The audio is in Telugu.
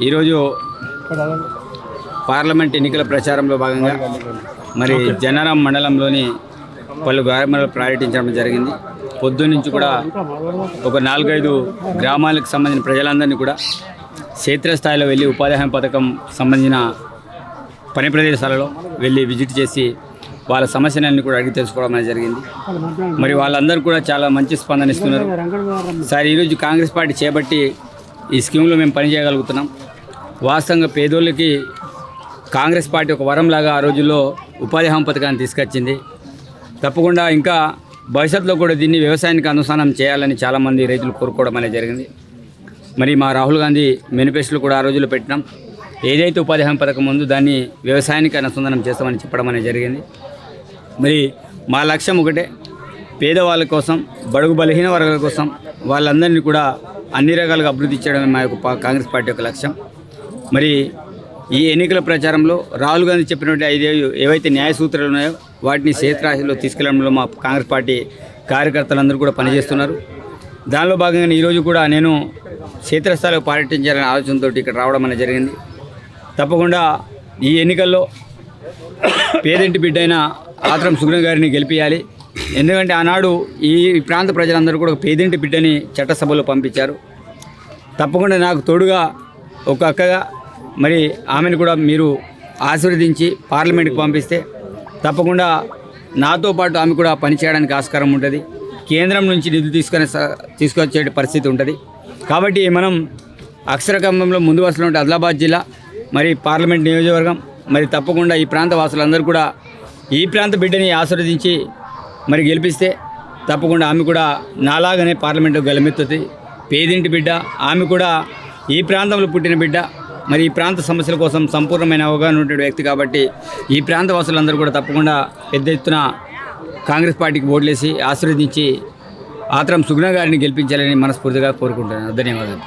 ఈరోజు పార్లమెంట్ ఎన్నికల ప్రచారంలో భాగంగా మరి జనరాం మండలంలోని పలు గ్రామాలు పర్యటించడం జరిగింది. పొద్దున్నుంచి కూడా ఒక 4-5 గ్రామాలకు సంబంధించిన ప్రజలందరినీ కూడా క్షేత్రస్థాయిలో వెళ్ళి ఉపాధి హామీ పథకం సంబంధించిన పని ప్రదేశాలలో వెళ్ళి విజిట్ చేసి వాళ్ళ సమస్యలన్నీ కూడా అడిగి తెలుసుకోవడం అనేది జరిగింది. మరి వాళ్ళందరూ కూడా చాలా మంచి స్పందన ఇస్తున్నారు. సార్, ఈరోజు కాంగ్రెస్ పార్టీ చేపట్టి ఈ స్కీమ్లో మేము పనిచేయగలుగుతున్నాం. వాస్తవంగా పేదోళ్ళకి కాంగ్రెస్ పార్టీ ఒక వరంలాగా ఆ రోజుల్లో ఉపాధి హామీ పథకాన్ని తీసుకొచ్చింది. తప్పకుండా ఇంకా భవిష్యత్తులో కూడా దీన్ని వ్యవసాయానికి అనుసంధానం చేయాలని చాలామంది రైతులు కోరుకోవడం అనేది జరిగింది. మరి మా రాహుల్ గాంధీ మేనిఫెస్టోలో కూడా ఆ రోజుల్లో పెట్టినాం. ఏదైతే ఉపాధి హామీ పథకం ఉందో దాన్ని వ్యవసాయానికి అనుసంధానం చేస్తామని చెప్పడం అనేది జరిగింది. మరి మా లక్ష్యం ఒకటే, పేదవాళ్ళ కోసం, బడుగు బలహీన వర్గాల కోసం వాళ్ళందరినీ కూడా అన్ని రకాలుగా అభివృద్ధి చేయడమే మా యొక్క కాంగ్రెస్ పార్టీ యొక్క లక్ష్యం. మరి ఈ ఎన్నికల ప్రచారంలో రాహుల్ గాంధీ చెప్పినట్టు 5 ఏవైతే న్యాయ సూత్రాలు ఉన్నాయో వాటిని క్షేత్రస్థాయిలో తీసుకెళ్లడంలో మా కాంగ్రెస్ పార్టీ కార్యకర్తలందరూ కూడా పనిచేస్తున్నారు. దానిలో భాగంగా ఈరోజు కూడా నేను క్షేత్రస్థాయిలో పర్యటించాలనే ఆలోచనతో ఇక్కడ రావడం అనేది జరిగింది. తప్పకుండా ఈ ఎన్నికల్లో పేదింటి బిడ్డైన ఆత్రం సుగ్న గారిని గెలిపించాలి. ఎందుకంటే ఆనాడు ఈ ప్రాంత ప్రజలందరూ కూడా పేదింటి బిడ్డని చట్టసభలో పంపించారు. తప్పకుండా నాకు తోడుగా ఒక అక్కగా మరి ఆమెను కూడా మీరు ఆశీర్వదించి పార్లమెంట్కి పంపిస్తే తప్పకుండా నాతో పాటు ఆమె కూడా పనిచేయడానికి ఆస్కారం ఉంటుంది. కేంద్రం నుంచి నిధులు తీసుకొచ్చే పరిస్థితి ఉంటుంది. కాబట్టి మనం అక్షరకంభంలో ముందు వరుసలో ఉంటే ఆదిలాబాద్ జిల్లా మరి పార్లమెంట్ నియోజకవర్గం మరి తప్పకుండా ఈ ప్రాంత వాసులందరూ కూడా ఈ ప్రాంత బిడ్డని ఆశీర్వదించి మరి గెలిపిస్తే తప్పకుండా ఆమె కూడా నాలాగానే పార్లమెంటు గెలమెత్తుతుంది. పేదింటి బిడ్డ, ఆమె కూడా ఈ ప్రాంతంలో పుట్టిన బిడ్డ, మరి ఈ ప్రాంత సమస్యల కోసం సంపూర్ణమైన అవగాహన ఉండే వ్యక్తి. కాబట్టి ఈ ప్రాంత వాసులందరూ కూడా తప్పకుండా పెద్ద ఎత్తున కాంగ్రెస్ పార్టీకి ఓట్లేసి ఆశీర్వదించి ఆత్రం సుగ్న గారిని గెలిపించాలని మనస్ఫూర్తిగా కోరుకుంటున్నాను. ధన్యవాదాలు.